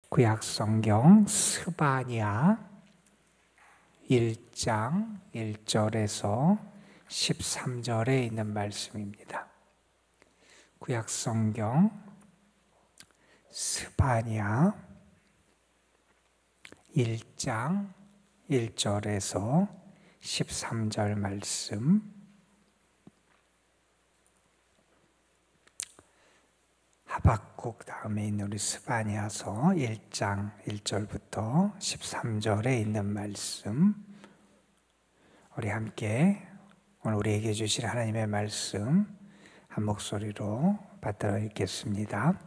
구약성경 스바냐 1장 1절에서 13절에 있는 말씀입니다. 구약성경 스바냐 1장 1절에서 13절 말씀. 하박국 다음에 있는 우리 스바냐서 1장 1절부터 13절에 있는 말씀, 우리 함께 오늘 우리에게 주실 하나님의 말씀 한 목소리로 받들어 읽겠습니다.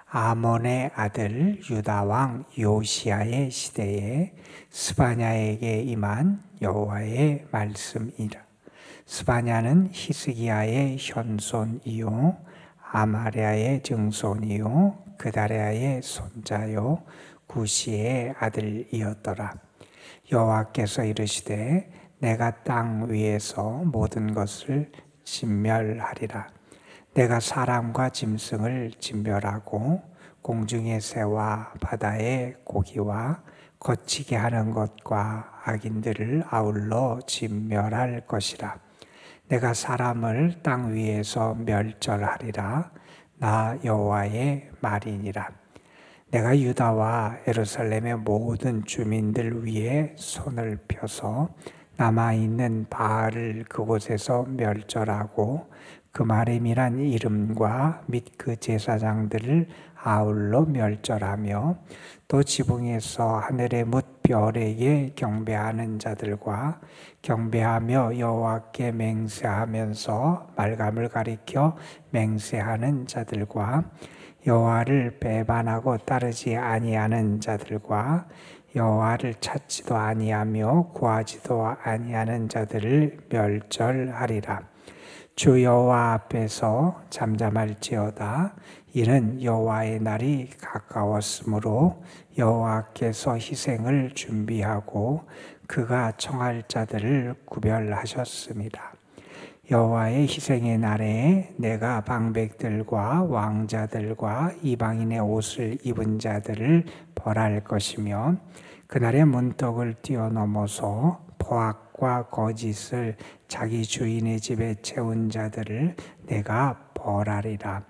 아몬의 아들 유다 왕 요시야의 시대에 스바냐에게 임한 여호와의 말씀이라. 스바냐는 히스기야의 현손이요 아마랴의 증손이요 그다랴의 손자요 구시의 아들이었더라. 여호와께서 이르시되 내가 땅 위에서 모든 것을 진멸하리라. 내가 사람과 짐승을 진멸하고 공중의 새와 바다의 고기와 거치게 하는 것과 악인들을 아울러 진멸할 것이라. 내가 사람을 땅 위에서 멸절하리라. 나 여호와의 말이니라. 내가 유다와 예루살렘의 모든 주민들 위에 손을 펴서 남아있는 바알을 그곳에서 멸절하고 그마렘이란 이름과 및 그 제사장들을 아울러 멸절하며 또 지붕에서 하늘의 뭇 별에게 경배하는 자들과 경배하며 여호와께 맹세하면서 말감을 가리켜 맹세하는 자들과 여호와를 배반하고 따르지 아니하는 자들과 여호와를 찾지도 아니하며 구하지도 아니하는 자들을 멸절하리라. 주 여호와 앞에서 잠잠할지어다. 이는 여호와의 날이 가까웠으므로 여호와께서 희생을 준비하고 그가 청할 자들을 구별하셨습니다. 여호와의 희생의 날에 내가 방백들과 왕자들과 이방인의 옷을 입은 자들을 벌할 것이며 그날의 문턱을 뛰어넘어서 포악과 거짓을 자기 주인의 집에 채운 자들을 내가 벌하리라.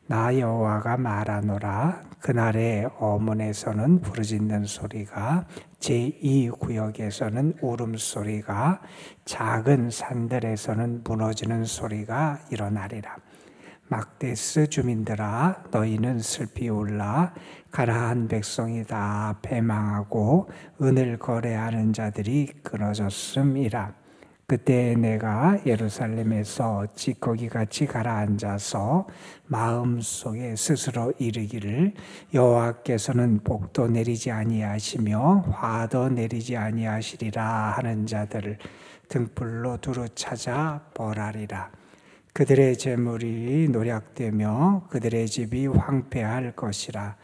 나 여호와가 말하노라. 그날의 어문에서는 부르짖는 소리가, 제2구역에서는 울음소리가, 작은 산들에서는 무너지는 소리가 일어나리라. 막데스 주민들아, 너희는 슬피 울라. 가라한 백성이 다 패망하고 은을 거래하는 자들이 끊어졌음이라. 그때 내가 예루살렘에서 찌꺼기같이 가라앉아서 마음속에 스스로 이르기를 여호와께서는 복도 내리지 아니하시며 화도 내리지 아니하시리라 하는 자들을 등불로 두루 찾아 벌하리라. 그들의 재물이 노략되며 그들의 집이 황폐할 것이라.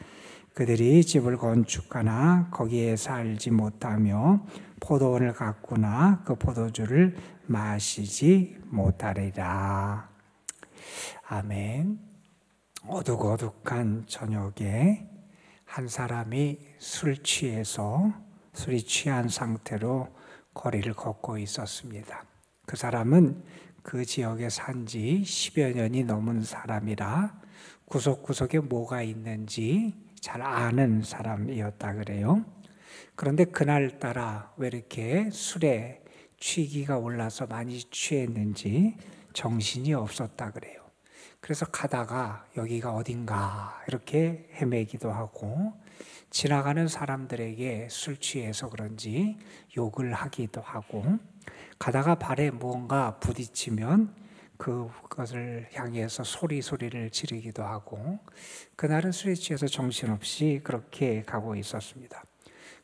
그들이 집을 건축하나 거기에 살지 못하며 포도원을 가꾸나 그 포도주를 마시지 못하리라. 아멘. 어둑어둑한 저녁에 한 사람이 술이 취한 상태로 거리를 걷고 있었습니다. 그 사람은 그 지역에 산 지 10여 년이 넘은 사람이라 구석구석에 뭐가 있는지 잘 아는 사람이었다 그래요. 그런데 그날따라 왜 이렇게 술에 취기가 올라서 많이 취했는지 정신이 없었다 그래요. 그래서 가다가 여기가 어딘가 이렇게 헤매기도 하고 지나가는 사람들에게 술 취해서 그런지 욕을 하기도 하고 가다가 발에 무언가 부딪히면 그것을 향해서 소리를 지르기도 하고 그날은 술에 취해서 정신없이 그렇게 가고 있었습니다.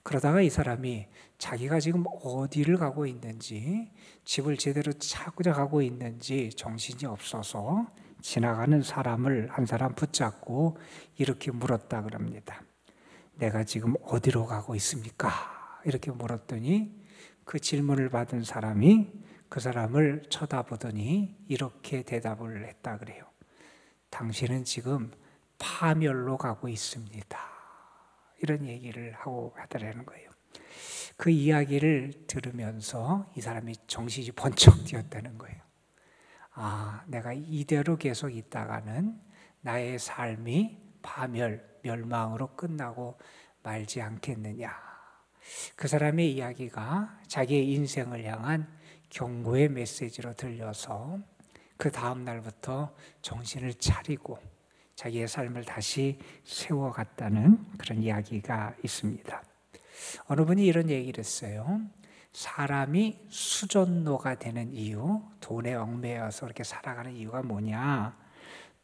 그러다가 이 사람이 자기가 지금 어디를 가고 있는지 집을 제대로 찾아가고 있는지 정신이 없어서 지나가는 사람을 한 사람 붙잡고 이렇게 물었다 그럽니다. 내가 지금 어디로 가고 있습니까? 이렇게 물었더니 그 질문을 받은 사람이 그 사람을 쳐다보더니 이렇게 대답을 했다 그래요. 당신은 지금 파멸로 가고 있습니다. 이런 얘기를 하고 하더라는 거예요. 그 이야기를 들으면서 이 사람이 정신이 번쩍 뛰었다는 거예요. 아, 내가 이대로 계속 있다가는 나의 삶이 멸망으로 끝나고 말지 않겠느냐. 그 사람의 이야기가 자기의 인생을 향한 경고의 메시지로 들려서 그 다음 날부터 정신을 차리고 자기의 삶을 다시 세워갔다는 그런 이야기가 있습니다. 어느 분이 이런 얘기를 했어요. 사람이 수전노가 되는 이유, 돈에 얽매여서 그렇게 살아가는 이유가 뭐냐?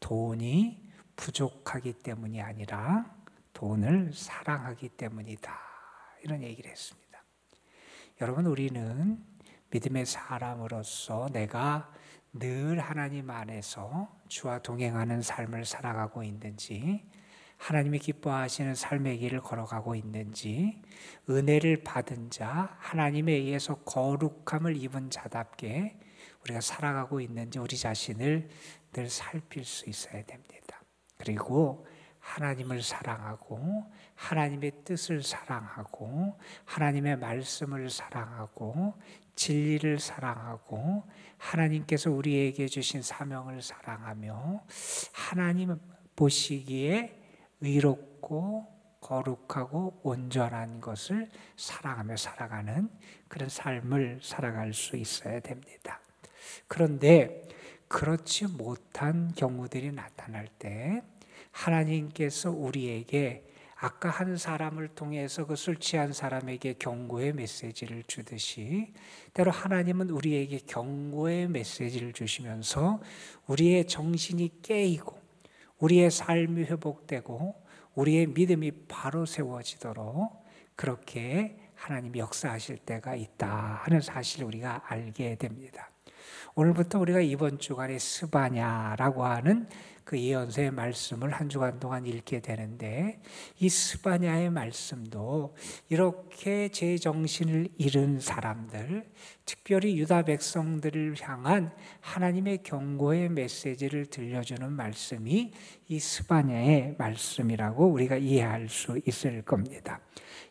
돈이 부족하기 때문이 아니라 돈을 사랑하기 때문이다. 이런 얘기를 했습니다. 여러분, 우리는 믿음의 사람으로서 내가 늘 하나님 안에서 주와 동행하는 삶을 살아가고 있는지, 하나님이 기뻐하시는 삶의 길을 걸어가고 있는지, 은혜를 받은 자, 하나님에 의해서 거룩함을 입은 자답게 우리가 살아가고 있는지 우리 자신을 늘 살필 수 있어야 됩니다. 그리고 하나님을 사랑하고 하나님의 뜻을 사랑하고 하나님의 말씀을 사랑하고 진리를 사랑하고 하나님께서 우리에게 주신 사명을 사랑하며 하나님 보시기에 의롭고 거룩하고 온전한 것을 사랑하며 살아가는 그런 삶을 살아갈 수 있어야 됩니다. 그런데 그렇지 못한 경우들이 나타날 때 하나님께서 우리에게 아까 한 사람을 통해서 그 술 취한 사람에게 경고의 메시지를 주듯이 때로 하나님은 우리에게 경고의 메시지를 주시면서 우리의 정신이 깨이고 우리의 삶이 회복되고 우리의 믿음이 바로 세워지도록 그렇게 하나님이 역사하실 때가 있다 하는 사실을 우리가 알게 됩니다. 오늘부터 우리가 이번 주간에 스바냐라고 하는 그 예언서의 말씀을 한 주간 동안 읽게 되는데 이 스바냐의 말씀도 이렇게 제 정신을 잃은 사람들, 특별히 유다 백성들을 향한 하나님의 경고의 메시지를 들려주는 말씀이 이 스바냐의 말씀이라고 우리가 이해할 수 있을 겁니다.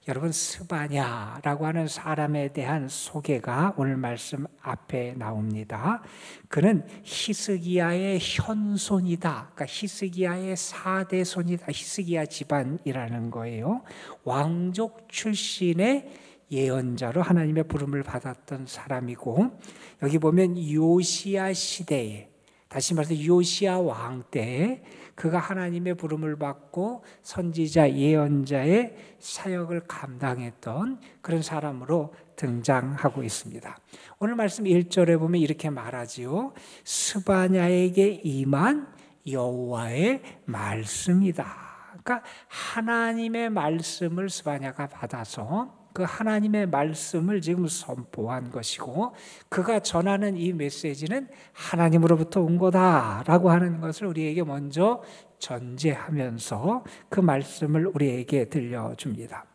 여러분, 스바냐라고 하는 사람에 대한 소개가 오늘 말씀 앞에 나옵니다. 그는 히스기야의 현손이다. 그러니까 히스기야의 4대 손이다. 히스기야 집안이라는 거예요. 왕족 출신의 예언자로 하나님의 부름을 받았던 사람이고 여기 보면 요시야 시대에 다시 말해서 요시야 왕 때에 그가 하나님의 부름을 받고 선지자 예언자의 사역을 감당했던 그런 사람으로 등장하고 있습니다. 오늘 말씀 1절에 보면 이렇게 말하지요. 스바냐에게 임한 여호와의 말씀이다. 그러니까 하나님의 말씀을 스바냐가 받아서 그 하나님의 말씀을 지금 선포한 것이고 그가 전하는 이 메시지는 하나님으로부터 온 거다라고 하는 것을 우리에게 먼저 전제하면서 그 말씀을 우리에게 들려줍니다.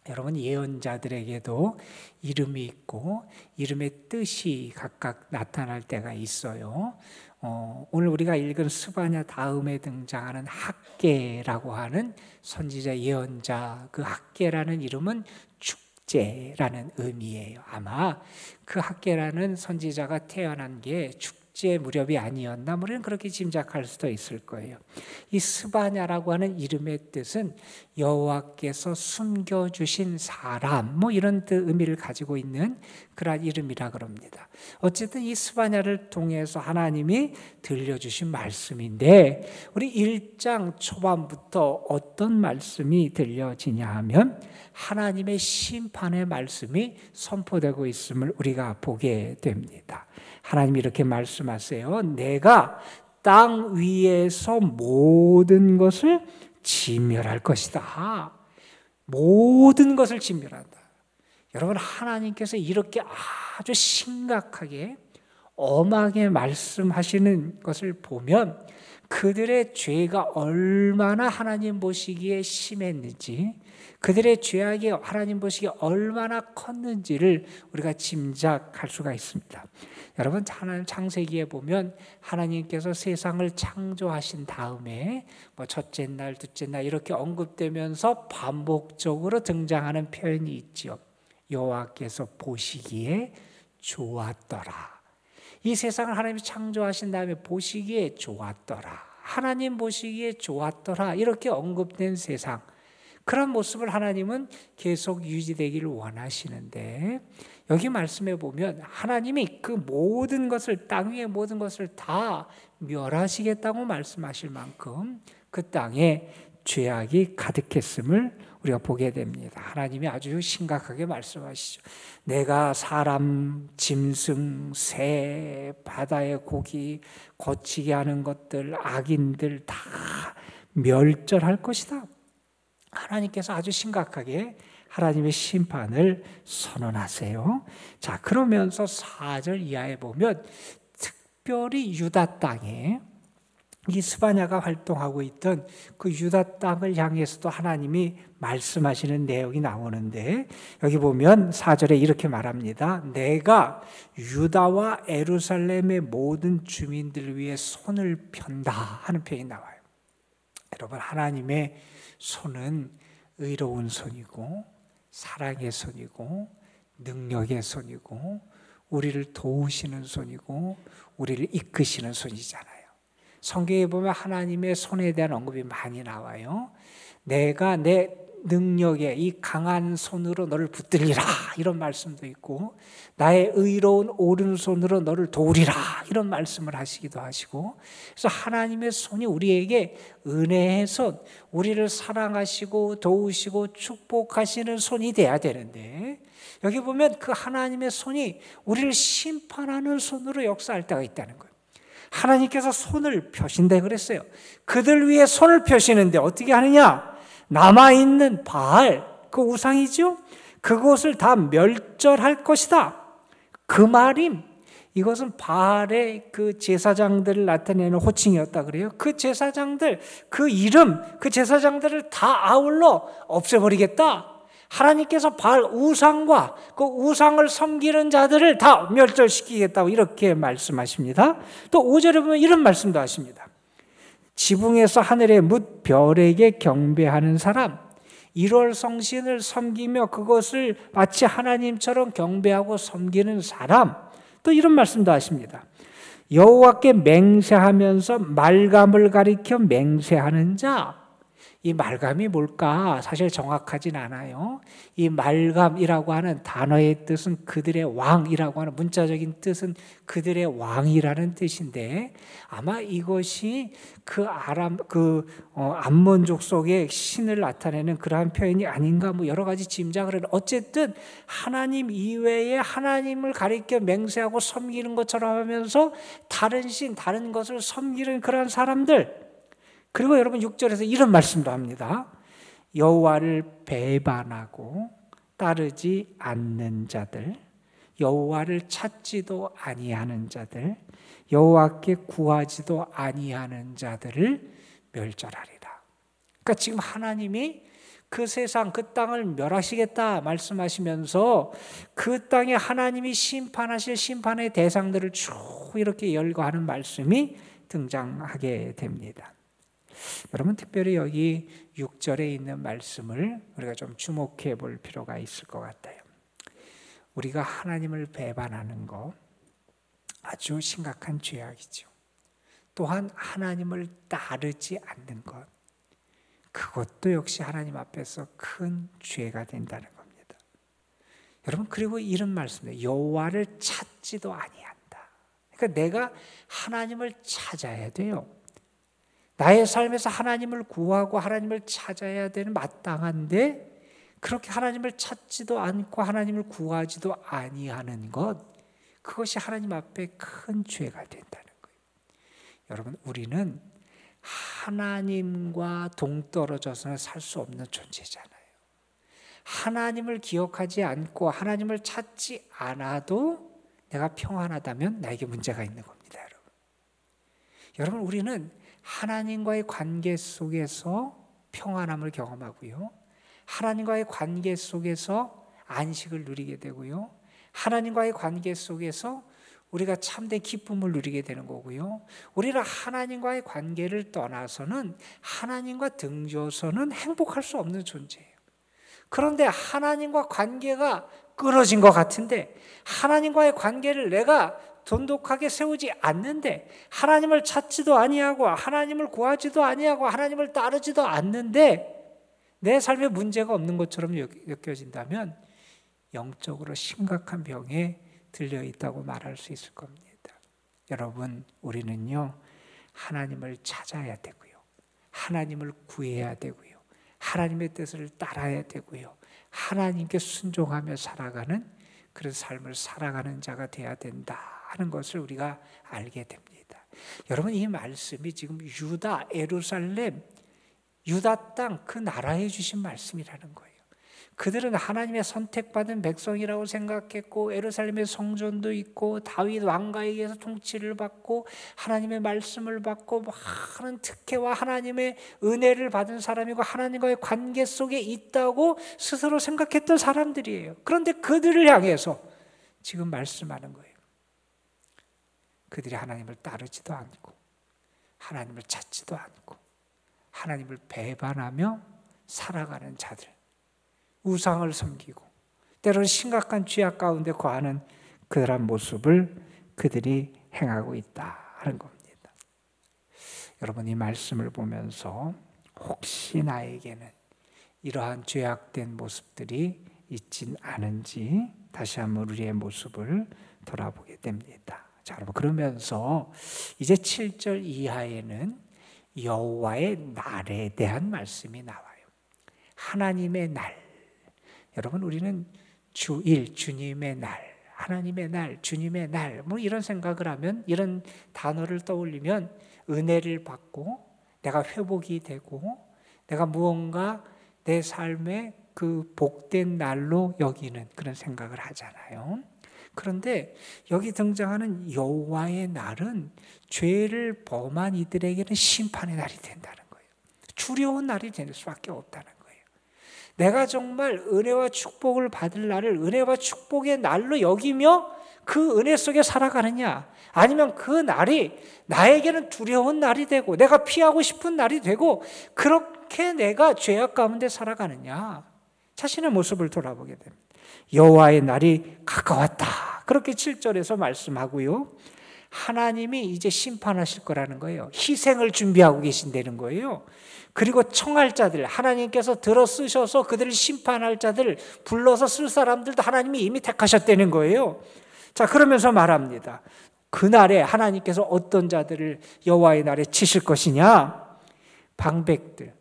여러분, 예언자들에게도 이름이 있고 이름의 뜻이 각각 나타날 때가 있어요. 오늘 우리가 읽은 스바냐 다음에 등장하는 학개라고 하는 선지자 예언자, 그 학개라는 이름은 축제라는 의미예요. 아마 그 학개라는 선지자가 태어난 게 축제 무렵이 아니었나 우리는 그렇게 짐작할 수도 있을 거예요. 이 스바냐라고 하는 이름의 뜻은 여호와께서 숨겨주신 사람 이런 의미를 가지고 있는 그러한 이름이라 그럽니다. 어쨌든 이 스바냐를 통해서 하나님이 들려주신 말씀인데 우리 1장 초반부터 어떤 말씀이 들려지냐 하면 하나님의 심판의 말씀이 선포되고 있음을 우리가 보게 됩니다. 하나님이 이렇게 말씀하세요. 내가 땅 위에서 모든 것을 진멸할 것이다. 모든 것을 진멸한다. 여러분, 하나님께서 이렇게 아주 심각하게 엄하게 말씀하시는 것을 보면 그들의 죄가 얼마나 하나님 보시기에 심했는지, 그들의 죄악이 하나님 보시기에 얼마나 컸는지를 우리가 짐작할 수가 있습니다. 여러분, 하나님 창세기에 보면 하나님께서 세상을 창조하신 다음에 첫째 날, 둘째 날 이렇게 언급되면서 반복적으로 등장하는 표현이 있죠. 여호와께서 보시기에 좋았더라. 이 세상을 하나님이 창조하신 다음에 보시기에 좋았더라. 하나님 보시기에 좋았더라. 이렇게 언급된 세상. 그런 모습을 하나님은 계속 유지되기를 원하시는데, 여기 말씀해 보면 하나님이 그 모든 것을, 땅 위의 모든 것을 다 멸하시겠다고 말씀하실 만큼 그 땅에 죄악이 가득했음을 우리가 보게 됩니다. 하나님이 아주 심각하게 말씀하시죠. 내가 사람, 짐승, 새, 바다의 고기, 거치게 하는 것들, 악인들 다 멸절할 것이다. 하나님께서 아주 심각하게 하나님의 심판을 선언하세요. 자, 그러면서 4절 이하에 보면 특별히 유다 땅에 이 스바냐가 활동하고 있던 그 유다 땅을 향해서도 하나님이 말씀하시는 내용이 나오는데, 여기 보면 4절에 이렇게 말합니다. 내가 유다와 예루살렘의 모든 주민들을 위해 손을 편다 하는 표현이 나와요. 여러분, 하나님의 손은 의로운 손이고 사랑의 손이고 능력의 손이고 우리를 도우시는 손이고 우리를 이끄시는 손이잖아요. 성경에 보면 하나님의 손에 대한 언급이 많이 나와요. 내가 내 능력에 이 강한 손으로 너를 붙들리라 이런 말씀도 있고, 나의 의로운 오른손으로 너를 도우리라 이런 말씀을 하시기도 하시고, 그래서 하나님의 손이 우리에게 은혜의 손, 우리를 사랑하시고 도우시고 축복하시는 손이 돼야 되는데, 여기 보면 그 하나님의 손이 우리를 심판하는 손으로 역사할 때가 있다는 거예요. 하나님께서 손을 펴신다 그랬어요. 그들 위해 손을 펴시는데 어떻게 하느냐? 남아있는 바알, 그 우상이죠? 그것을 다 멸절할 것이다. 그 말임, 이것은 바알의 그 제사장들을 나타내는 호칭이었다 그래요. 그 제사장들, 그 이름, 그 제사장들을 다 아울러 없애버리겠다. 하나님께서 바알 우상과 그 우상을 섬기는 자들을 다 멸절시키겠다고 이렇게 말씀하십니다. 또 5절에 보면 이런 말씀도 하십니다. 지붕에서 하늘의 뭇 별에게 경배하는 사람, 1월 성신을 섬기며 그것을 마치 하나님처럼 경배하고 섬기는 사람, 또 이런 말씀도 하십니다. 여호와께 맹세하면서 말감을 가리켜 맹세하는 자. 이 말감이 뭘까? 사실 정확하진 않아요. 이 말감이라고 하는 단어의 뜻은 그들의 왕이라고 하는, 문자적인 뜻은 그들의 왕이라는 뜻인데, 아마 이것이 그 암몬족 속의 신을 나타내는 그러한 표현이 아닌가, 여러 가지 짐작을 해요. 어쨌든 하나님 이외에 하나님을 가리켜 맹세하고 섬기는 것처럼 하면서 다른 신, 다른 것을 섬기는 그러한 사람들. 그리고 여러분 6절에서 이런 말씀도 합니다. 여호와를 배반하고 따르지 않는 자들, 여호와를 찾지도 아니하는 자들, 여호와께 구하지도 아니하는 자들을 멸절하리라. 그러니까 지금 하나님이 그 세상, 그 땅을 멸하시겠다 말씀하시면서 그 땅에 하나님이 심판하실 심판의 대상들을 쭉 이렇게 열거하는 말씀이 등장하게 됩니다. 여러분, 특별히 여기 6절에 있는 말씀을 우리가 좀 주목해 볼 필요가 있을 것 같아요. 우리가 하나님을 배반하는 거 아주 심각한 죄악이죠. 또한 하나님을 따르지 않는 것, 그것도 역시 하나님 앞에서 큰 죄가 된다는 겁니다. 여러분, 그리고 이런 말씀이에요. 여호와를 찾지도 아니한다. 그러니까 내가 하나님을 찾아야 돼요. 나의 삶에서 하나님을 구하고 하나님을 찾아야 되는 마땅한데, 그렇게 하나님을 찾지도 않고 하나님을 구하지도 아니하는 것, 그것이 하나님 앞에 큰 죄가 된다는 거예요. 여러분, 우리는 하나님과 동떨어져서는 살 수 없는 존재잖아요. 하나님을 기억하지 않고 하나님을 찾지 않아도 내가 평안하다면 나에게 문제가 있는 겁니다. 여러분, 우리는 하나님과의 관계 속에서 평안함을 경험하고요. 하나님과의 관계 속에서 안식을 누리게 되고요. 하나님과의 관계 속에서 우리가 참된 기쁨을 누리게 되는 거고요. 우리는 하나님과의 관계를 떠나서는 하나님과 등져서는 행복할 수 없는 존재예요. 그런데 하나님과 관계가 끊어진 것 같은데, 하나님과의 관계를 내가 돈독하게 세우지 않는데, 하나님을 찾지도 아니하고 하나님을 구하지도 아니하고 하나님을 따르지도 않는데 내 삶에 문제가 없는 것처럼 느껴진다면 영적으로 심각한 병에 들려 있다고 말할 수 있을 겁니다. 여러분, 우리는요, 하나님을 찾아야 되고요. 하나님을 구해야 되고요. 하나님의 뜻을 따라야 되고요. 하나님께 순종하며 살아가는 그런 삶을 살아가는 자가 되어야 된다 하는 것을 우리가 알게 됩니다. 여러분, 이 말씀이 지금 유다, 예루살렘, 유다 땅 그 나라에 주신 말씀이라는 거예요. 그들은 하나님의 선택받은 백성이라고 생각했고, 예루살렘의 성전도 있고, 다윗 왕가에 의해서 통치를 받고, 하나님의 말씀을 받고, 많은 특혜와 하나님의 은혜를 받은 사람이고, 하나님과의 관계 속에 있다고 스스로 생각했던 사람들이에요. 그런데 그들을 향해서 지금 말씀하는 거예요. 그들이 하나님을 따르지도 않고, 하나님을 찾지도 않고, 하나님을 배반하며 살아가는 자들, 우상을 섬기고 때로는 심각한 죄악 가운데 거하는 그러한 모습을 그들이 행하고 있다 하는 겁니다. 여러분, 이 말씀을 보면서 혹시 나에게는 이러한 죄악된 모습들이 있진 않은지 다시 한번 우리의 모습을 돌아보게 됩니다. 자, 여러분, 그러면서 이제 7절 이하에는 여호와의 날에 대한 말씀이 나와요. 하나님의 날. 여러분, 우리는 주일, 주님의 날, 하나님의 날, 주님의 날, 뭐 이런 생각을 하면, 이런 단어를 떠올리면 은혜를 받고 내가 회복이 되고 내가 무언가 내 삶의 그 복된 날로 여기는 그런 생각을 하잖아요. 그런데 여기 등장하는 여호와의 날은 죄를 범한 이들에게는 심판의 날이 된다는 거예요. 두려운 날이 될 수밖에 없다는 거예요. 내가 정말 은혜와 축복을 받을 날을 은혜와 축복의 날로 여기며 그 은혜 속에 살아가느냐, 아니면 그 날이 나에게는 두려운 날이 되고 내가 피하고 싶은 날이 되고 그렇게 내가 죄악 가운데 살아가느냐, 자신의 모습을 돌아보게 됩니다. 여호와의 날이 가까웠다, 그렇게 7절에서 말씀하고요. 하나님이 이제 심판하실 거라는 거예요. 희생을 준비하고 계신다는 거예요. 그리고 청할 자들, 하나님께서 들어 쓰셔서 그들을 심판할 자들 불러서 쓸 사람들도 하나님이 이미 택하셨다는 거예요. 자, 그러면서 말합니다. 그날에 하나님께서 어떤 자들을 여호와의 날에 치실 것이냐? 방백들,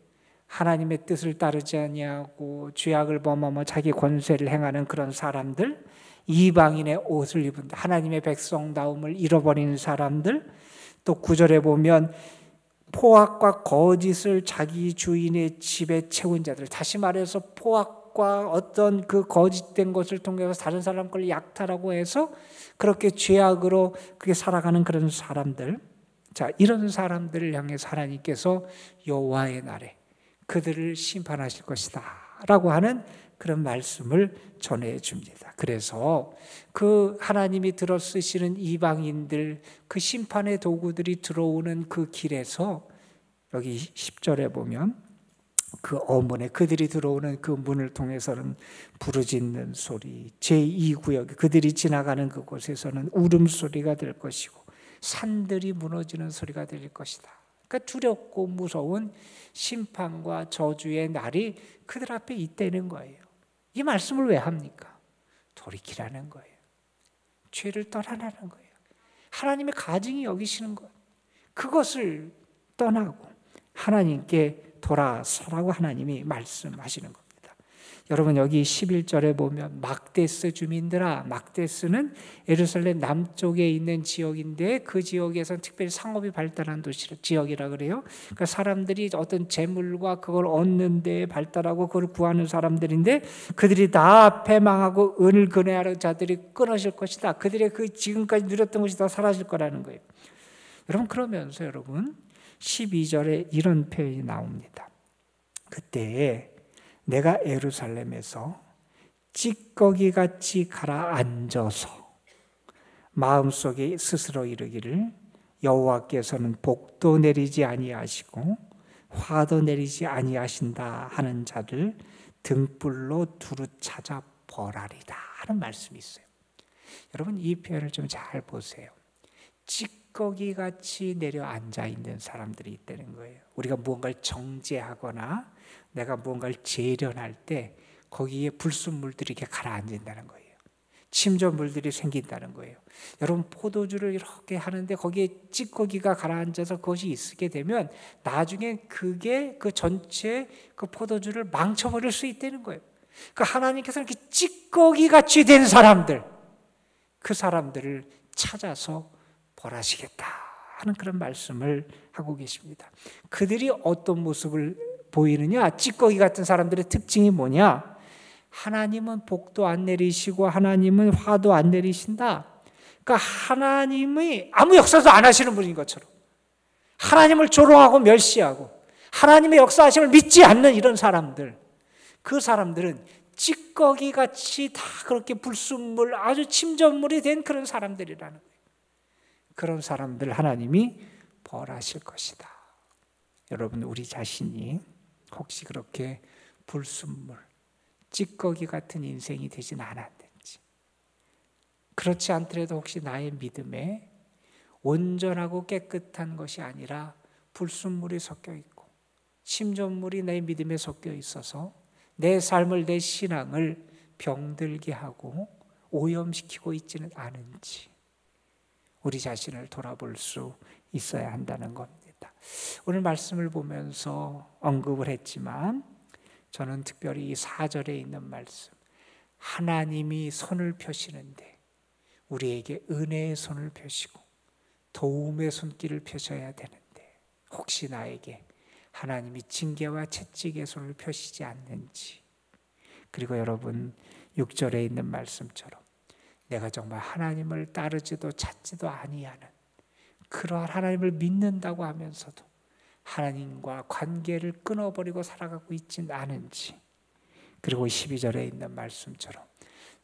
하나님의 뜻을 따르지 아니하고 죄악을 범하며 자기 권세를 행하는 그런 사람들, 이방인의 옷을 입은 하나님의 백성다움을 잃어버리는 사람들, 또 9절에 보면 포악과 거짓을 자기 주인의 집에 채운 자들, 다시 말해서 포악과 어떤 그 거짓된 것을 통해서 다른 사람 걸 약탈하고 해서 그렇게 죄악으로 그게 살아가는 그런 사람들, 자, 이런 사람들을 향해서 하나님께서 여호와의 날에 그들을 심판하실 것이다 라고 하는 그런 말씀을 전해줍니다. 그래서 그 하나님이 들어 쓰시는 이방인들, 그 심판의 도구들이 들어오는 그 길에서 여기 10절에 보면 그 어문에 그들이 들어오는 그 문을 통해서는 부르짖는 소리, 제2구역 그들이 지나가는 그곳에서는 울음소리가 될 것이고 산들이 무너지는 소리가 될 것이다. 그러니까 두렵고 무서운 심판과 저주의 날이 그들 앞에 있다는 거예요. 이 말씀을 왜 합니까? 돌이키라는 거예요. 죄를 떠나라는 거예요. 하나님의 가증이 여기시는 것, 그것을 떠나고 하나님께 돌아서라고 하나님이 말씀하시는 겁니다. 여러분, 여기 11절에 보면 막데스 주민들아, 막데스는 예루살렘 남쪽에 있는 지역인데 그 지역에서는 특별히 상업이 발달한 지역이라 그래요. 그러니까 사람들이 어떤 재물과 그걸 얻는 데 발달하고 그걸 구하는 사람들인데 그들이 다 패망하고 은을 근해하는 자들이 끊어질 것이다. 그들의 그 지금까지 누렸던 것이 다 사라질 거라는 거예요. 여러분, 그러면서 여러분, 12절에 이런 표현이 나옵니다. 그때에 내가 예루살렘에서 찌꺼기같이 가라앉아서 마음속에 스스로 이르기를 여호와께서는 복도 내리지 아니하시고 화도 내리지 아니하신다 하는 자를 등불로 두루 찾아 벌하리다 하는 말씀이 있어요. 여러분 이 표현을 좀 잘 보세요. 찌꺼기같이 내려앉아 있는 사람들이 있다는 거예요. 우리가 무언가를 정제하거나 내가 무언가를 재련할 때 거기에 불순물들이 이렇게 가라앉는다는 거예요. 침전물들이 생긴다는 거예요. 여러분 포도주를 이렇게 하는데 거기에 찌꺼기가 가라앉아서 그것이 있게 되면 나중에 그게 그 전체 그 포도주를 망쳐버릴 수 있다는 거예요. 그 하나님께서 이렇게 찌꺼기같이 된 사람들, 그 사람들을 찾아서 벌하시겠다 하는 그런 말씀을 하고 계십니다. 그들이 어떤 모습을 보이느냐? 찌꺼기 같은 사람들의 특징이 뭐냐? 하나님은 복도 안 내리시고 하나님은 화도 안 내리신다. 그러니까 하나님이 아무 역사도 안 하시는 분인 것처럼 하나님을 조롱하고 멸시하고 하나님의 역사하심을 믿지 않는 이런 사람들, 그 사람들은 찌꺼기같이 다 그렇게 불순물, 아주 침전물이 된 그런 사람들이라는 거예요. 그런 사람들 하나님이 벌하실 것이다. 여러분 우리 자신이 혹시 그렇게 불순물, 찌꺼기 같은 인생이 되진 않았는지, 그렇지 않더라도 혹시 나의 믿음에 온전하고 깨끗한 것이 아니라 불순물이 섞여 있고 침전물이 내 믿음에 섞여 있어서 내 삶을, 내 신앙을 병들게 하고 오염시키고 있지는 않은지 우리 자신을 돌아볼 수 있어야 한다는 겁니다. 오늘 말씀을 보면서 언급을 했지만 저는 특별히 이 4절에 있는 말씀, 하나님이 손을 펴시는데 우리에게 은혜의 손을 펴시고 도움의 손길을 펴셔야 되는데 혹시 나에게 하나님이 징계와 채찍의 손을 펴시지 않는지, 그리고 여러분 6절에 있는 말씀처럼 내가 정말 하나님을 따르지도 찾지도 아니하는 그러한 하나님을 믿는다고 하면서도 하나님과 관계를 끊어버리고 살아가고 있진 않은지, 그리고 12절에 있는 말씀처럼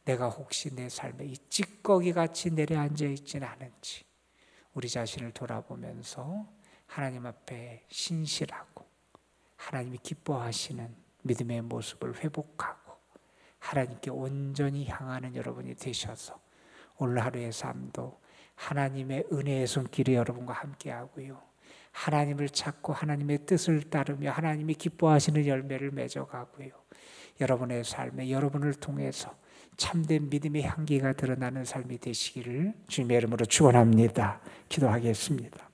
내가 혹시 내 삶에 이 찌꺼기같이 내려앉아 있지는 않은지 우리 자신을 돌아보면서 하나님 앞에 신실하고 하나님이 기뻐하시는 믿음의 모습을 회복하고 하나님께 온전히 향하는 여러분이 되셔서 오늘 하루의 삶도 하나님의 은혜의 손길이 여러분과 함께 하고요, 하나님을 찾고 하나님의 뜻을 따르며 하나님이 기뻐하시는 열매를 맺어가고요, 여러분의 삶에 여러분을 통해서 참된 믿음의 향기가 드러나는 삶이 되시기를 주님의 이름으로 축원합니다. 기도하겠습니다.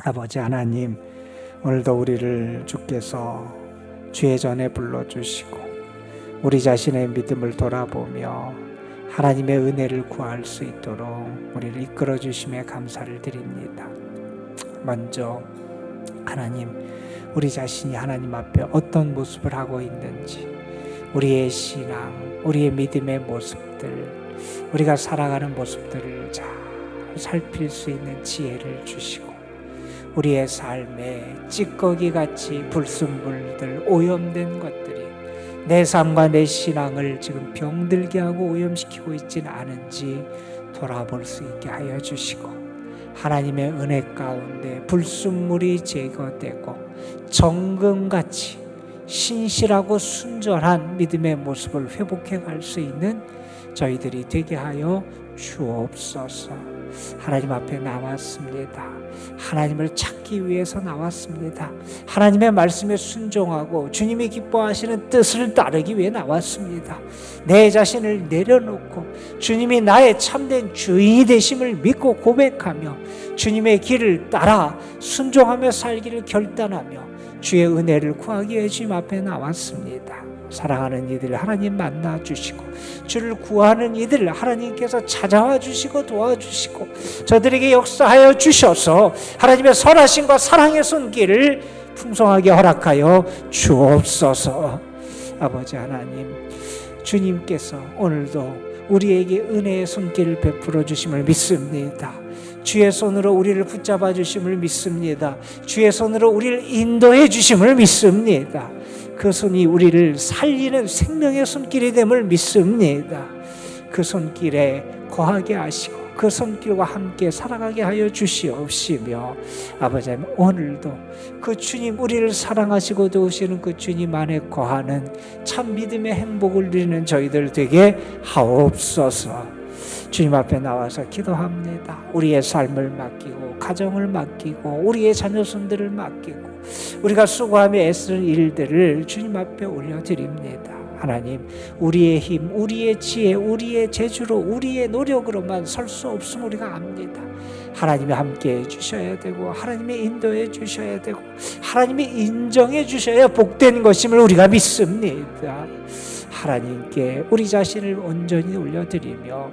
아버지 하나님, 오늘도 우리를 주께서 주의 전에 불러주시고 우리 자신의 믿음을 돌아보며 하나님의 은혜를 구할 수 있도록 우리를 이끌어 주심에 감사를 드립니다. 먼저 하나님, 우리 자신이 하나님 앞에 어떤 모습을 하고 있는지, 우리의 신앙, 우리의 믿음의 모습들, 우리가 살아가는 모습들을 잘 살필 수 있는 지혜를 주시고 우리의 삶에 찌꺼기같이 불순물들, 오염된 것들이 내 삶과 내 신앙을 지금 병들게 하고 오염시키고 있지는 않은지 돌아볼 수 있게 하여 주시고 하나님의 은혜 가운데 불순물이 제거되고 정금같이 신실하고 순전한 믿음의 모습을 회복해 갈 수 있는 저희들이 되게 하여 주옵소서. 하나님 앞에 나왔습니다. 하나님을 찾기 위해서 나왔습니다. 하나님의 말씀에 순종하고 주님이 기뻐하시는 뜻을 따르기 위해 나왔습니다. 내 자신을 내려놓고 주님이 나의 참된 주인이 되심을 믿고 고백하며 주님의 길을 따라 순종하며 살기를 결단하며 주의 은혜를 구하기 위해 주님 앞에 나왔습니다. 사랑하는 이들 하나님 만나 주시고 주를 구하는 이들 하나님께서 찾아와 주시고 도와주시고 저들에게 역사하여 주셔서 하나님의 선하심과 사랑의 손길을 풍성하게 허락하여 주옵소서. 아버지 하나님, 주님께서 오늘도 우리에게 은혜의 손길을 베풀어 주심을 믿습니다. 주의 손으로 우리를 붙잡아 주심을 믿습니다. 주의 손으로 우리를 인도해 주심을 믿습니다. 그 손이 우리를 살리는 생명의 손길이 됨을 믿습니다. 그 손길에 거하게 하시고 그 손길과 함께 살아가게 하여 주시옵시며, 아버지 하나님, 오늘도 그 주님, 우리를 사랑하시고 도우시는 그 주님 안에 거하는 참 믿음의 행복을 누리는 저희들 되게 하옵소서. 주님 앞에 나와서 기도합니다. 우리의 삶을 맡기고 가정을 맡기고 우리의 자녀손들을 맡기고 우리가 수고하며 애쓰는 일들을 주님 앞에 올려드립니다. 하나님, 우리의 힘, 우리의 지혜, 우리의 재주로, 우리의 노력으로만 설 수 없음을 우리가 압니다. 하나님이 함께해 주셔야 되고 하나님이 인도해 주셔야 되고 하나님이 인정해 주셔야 복된 것임을 우리가 믿습니다. 하나님께 우리 자신을 온전히 올려드리며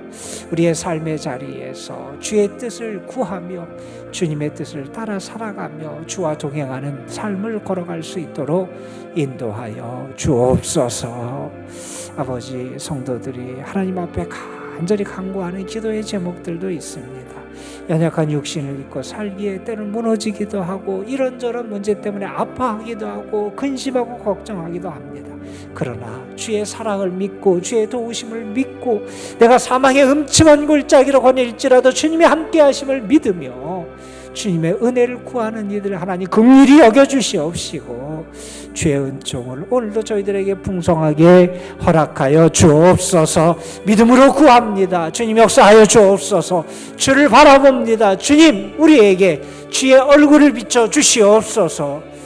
우리의 삶의 자리에서 주의 뜻을 구하며 주님의 뜻을 따라 살아가며 주와 동행하는 삶을 걸어갈 수 있도록 인도하여 주옵소서. 아버지, 성도들이 하나님 앞에 간절히 간구하는 기도의 제목들도 있습니다. 연약한 육신을 입고 살기에 때는 무너지기도 하고 이런저런 문제 때문에 아파하기도 하고 근심하고 걱정하기도 합니다. 그러나 주의 사랑을 믿고 주의 도우심을 믿고 내가 사망의 음침한 골짜기로 거닐지라도 주님이 함께 하심을 믿으며 주님의 은혜를 구하는 이들 하나님 긍휼히 여겨주시옵시고 주의 은총을 오늘도 저희들에게 풍성하게 허락하여 주옵소서. 믿음으로 구합니다. 주님 역사하여 주옵소서. 주를 바라봅니다. 주님, 우리에게 주의 얼굴을 비춰 주시옵소서.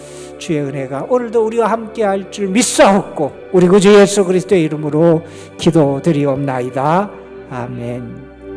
주의 은혜가 오늘도 우리와 함께 할 줄 믿사옵고 우리 구주 예수 그리스도의 이름으로 기도드리옵나이다. 아멘.